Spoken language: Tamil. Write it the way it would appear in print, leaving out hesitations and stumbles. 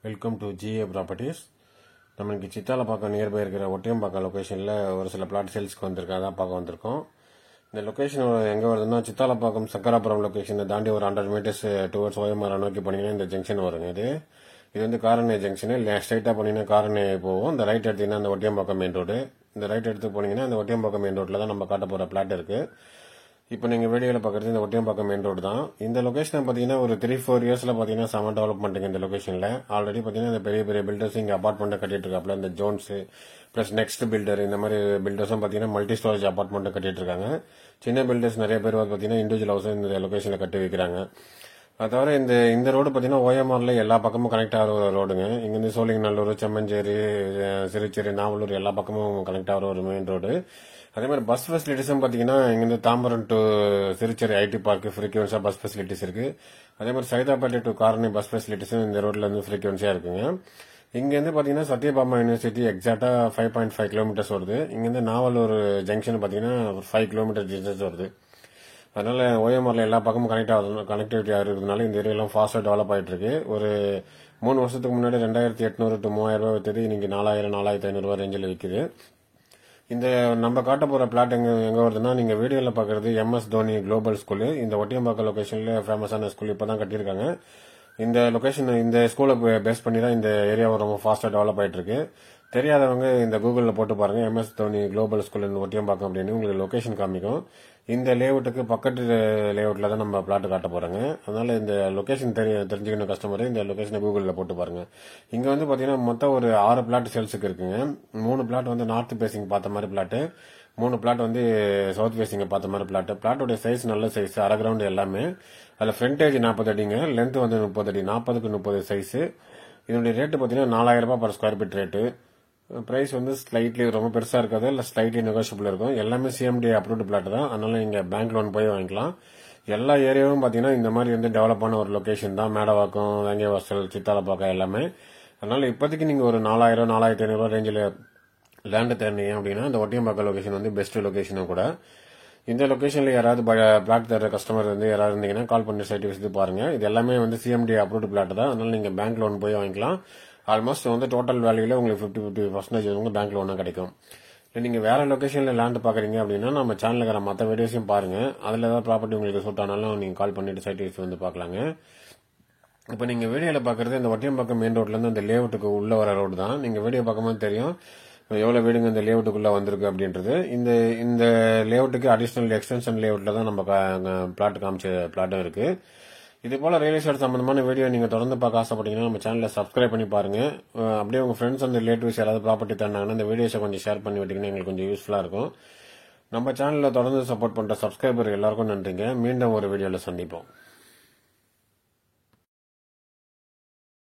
Welcome to GA properties. நமக்கு சித்தாலப்பாக்கம் நியர்பை இருக்கிற ஒட்டியம்பாக்கம் லொக்கேஷனில் ஒரு சில பிளாட் சேல்ஸ்க்கு வந்திருக்கு. அதான் பார்க்க வந்திருக்கோம். இந்த லொக்கேஷன் எங்கே வருதுன்னா, சித்தாலப்பாக்கம் சக்கராபுரம் லொக்கேஷனை தாண்டி ஒரு 100 மீட்டர்ஸ் டுவர்ட்ஸ் ஓஎம்ஆர் நோக்கி போனீங்கன்னா இந்த ஜங்ஷன் வருங்க. இது வந்து காரனே ஜங்ஷனு. ஸ்ட்ரைட்டாக போனீங்கன்னா காரனே போகும். இந்த ரைட் எடுத்தீங்கன்னா அந்த ஒட்டியம்பாக்கம் மெயின் ரோடு. இந்த ரைட் எடுத்து போனீங்கன்னா அந்த ஒட்டியம்பாக்கம் மெயின் ரோட்டில் தான் நம்ம காட்ட போகிற பிளாட் இருக்குது. இப்போ நீங்கள் வீடியோவில் பார்க்குறது இந்த ஒட்டியம்பாக்கம் மெயின் ரோடு தான். இந்த லொக்கேஷனை பார்த்தீங்கன்னா ஒரு 3-4 இயர்ஸில் பார்த்தீங்கன்னா செம டெவலப்மெண்ட்டுங்க. இந்த லொக்கேஷனில் ஆல்ரெடி பார்த்தீங்கன்னா இந்த பெரிய பெரிய பில்டர்ஸ் இங்கே அப்பார்ட்மெண்ட்டை கட்டிட்டு இருக்காப்புல. இந்த ஜோன்ஸு ப்ளஸ் நெக்ஸ்ட் பில்டர் இந்த மாதிரி பில்டர்ஸும் பார்த்தீங்கன்னா மல்டி ஸ்டோரேஜ் அப்பார்ட்மெண்ட்டை கட்டிட்டு இருக்காங்க. சின்ன பில்டர்ஸ் நிறைய பேர் பார்த்தீங்கன்னா இண்டிவிஜுவல் ஹவுஸும் இந்த லொக்கேஷனில் கட்டி வைக்கிறாங்க. அது தவிர இந்த ரோடு பார்த்தீங்கன்னா ஓஎம்ஆர்ல எல்லா பக்கமும் கனெக்ட் ஆகிற ஒரு ரோடுங்க. இங்கேருந்து சோழிங்கநல்லூர், செம்மஞ்சேரி, சிறுச்சேரி, நாவலூர் எல்லா பக்கமும் கனெக்ட் ஆகிற ஒரு மெயின் ரோடு. அதே மாதிரி பஸ் ஃபெசிலிட்டிஸும் பார்த்தீங்கன்னா இங்கேருந்து Tambaram to Siruseri IT park ஃப்ரீக்வன்ஸாக பஸ் ஃபெசிலிட்டிஸ் இருக்கு. அதே மாதிரி சைதாப்பேட்டை டு காரணி பஸ் ஃபெசிலிட்டிஸும் இந்த ரோட்ல இருந்து ஃப்ரீக்வன்ஸியாக இருக்குங்க. இங்கேருந்து பார்த்தீங்கன்னா சத்யபாமா யூனிவர்சிட்டி எக்ஸாக்டா 5.5 கிலோமீட்டர்ஸ் வருது. இங்கேருந்து நாவலூர் ஜங்ஷன் பார்த்தீங்கன்னா 5 கிலோமீட்டர் டிஸ்டன்ஸ் வருது. அதனால ஓஎம்ஆர்ல எல்லா பக்கமும் கனெக்டிவிட்டி இருக்கிறதுனால இந்த ஏரியாலாம் ஃபாஸ்டா டெவலப் ஆயிட்டு இருக்கு. ஒரு 3 வருஷத்துக்கு முன்னாடி 2800 to 3000 ரூபாய் வித்தது இன்னைக்கு 4000-4500 ரூபாய் ரேஞ்சில் விற்குது. இந்த நம்ம காட்ட போற பிளாட் எங்க வருதுன்னா, நீங்க வீடியோல பாக்குறது MS தோனி குளோபல் ஸ்கூல். இந்த ஒட்டியம்பாக்கம் லொகேஷன்ல ஃபேமஸான ஸ்கூல் இப்பதான் கட்டியிருக்காங்க. இந்த லொகேஷன் இந்த ஸ்கூலை பேஸ் பண்ணி தான் இந்த ஏரியா ரொம்ப ஃபாஸ்டா டெவலப் ஆயிட்டு இருக்கு. தெரியாதவங்க இந்த கூகுள்ல போட்டு பாருங்க, MS Dhoni global school Ottiyambakkam அப்படின்னு உங்களுக்கு லொகேஷன் காமிக்கும். இந்த லேஅவுட்டுக்கு பக்கத்து லேஅவுட்ல தான் நம்ம பிளாட் காட்ட போறோங்க. அதனால இந்த லொகேஷன் தெரிஞ்சுக்கணும் கஸ்டமர் இந்த லொகேஷனை கூகுள்ல போட்டு பாருங்க. இங்க வந்து பாத்தீங்கன்னா மொத்தம் ஒரு 6 பிளாட் சேல்ஸுக்கு இருக்குங்க. 3 பிளாட் வந்து நார்த் பேசிங் பார்த்த மாதிரி பிளாட், 3 பிளாட் வந்து சவுத் பேசிங்க பார்த்த மாதிரி பிளாட். பிளாட்டோட சைஸ் நல்ல சைஸ், அரை கிரவுண்ட் எல்லாமே. அதுல ஃப்ரண்டேஜ் 40 அடிங்க, லென்த் வந்து 30 அடி, 40க்கு 30 சைஸ். இதனுடைய ரேட்டு பாத்தீங்கன்னா 4000 ரூபாய் per square feet rate. Price வந்து ஸ்லைட்லி ரொம்ப பெருசா இருக்காது, இல்ல ஸ்லைட்லி நெகோஷியபிள் இருக்கும். எல்லாமே CMD அப்ரூவ்டு பிளாட் தான். அதனால நீங்க பேங்க் லோன் போய் வாங்கிக்கலாம். எல்லா ஏரியாவும் பாத்தீங்கன்னா இந்த மாதிரி வந்து டெவலப் ஆன ஒரு லொகேஷன் தான். மேடவாக்கம், வேங்கவாசல், சித்தாலப்பாக்கம் எல்லாமே. அதனால இப்போதைக்கு நீங்க ஒரு 4000-4500 ரூபாய் ரேஞ்சில் லேண்ட் தேர்ந்தீங்க அப்படின்னா இந்த ஒட்டியம்பாக்கம் லொகேஷன் வந்து பெஸ்ட் லொகேஷனும் கூட. இந்த லொகேஷன்ல யாராவது பிளாட் தர கஸ்டமர் வந்து யாராவது இருந்தீங்கன்னா கால் பண்ணி சைட் விசிட் பாருங்க. இது எல்லாமே வந்து CMD அப்ரூவ்டு பிளாட் தான். அதனால நீங்க பேங்க் லோன் போய் வாங்கிக்கலாம். ஆல்மோஸ்ட் வந்து டோட்டல் வேல்யூல உங்களுக்கு 50% வந்து பேங்க் லோனா கிடைக்கும். இல்லை நீங்க வேற லொகேஷன்ல லேண்ட் பாக்குறீங்க அப்படின்னா நம்ம சேனல்ல இருக்கிற மற்ற வீடியோஸையும் பாருங்க. அதுல ஏதாவது ப்ராப்பர்ட்டி உங்களுக்கு சூட் ஆனாலும் நீங்க கால் பண்ணிட்டு சைட் விசிட் வந்து பாக்கலாங்க. இப்ப நீங்க வீடியோல பாக்குறது இந்த ஒட்டியம்பாக்கம் மெயின் ரோட்ல இருந்து அந்த லேஅவுட்டுக்கு உள்ள வர ரோடு தான். நீங்க வீடியோ பார்க்கும்போது தெரியும் எவ்வளவு வீடுங்க இந்த லேஅவுட்டுக்குள்ள வந்திருக்கு அப்படின்றது. இந்த லேஅவுட்டுக்கு அடிஷனல் எக்ஸ்டென்ஷன் லேஅவுட்ல தான் நம்ம பிளாட் காமிச்ச பிளாட்டும் இருக்கு. இது போல ரியல் எஸ்டேட் சம்பந்தமான வீடியோ நீங்க தொடர்ந்து பார்க்க ஆசைப்பட்டீங்கன்னா நம்ம சேனலை சப்ஸ்கிரைப் பண்ணி பாருங்க. அப்படியே உங்க ஃப்ரெண்ட்ஸ் அண்ட் ரிலேட்டிவ்ஸ் யாராவது ப்ராப்பர்ட்டி தந்தாங்கன்னா இந்த வீடியோஸை கொஞ்சம் ஷேர் பண்ணி விட்டீங்கன்னா எங்களுக்கு கொஞ்சம் யூஸ்ஃபுல்லா இருக்கும். நம்ம சேனல்ல தொடர்ந்து சப்போர்ட் பண்ற சப்ஸ்கிரைபர் எல்லாருக்கும் நன்றிங்க. மீண்டும் ஒரு வீடியோல சந்திப்போம்.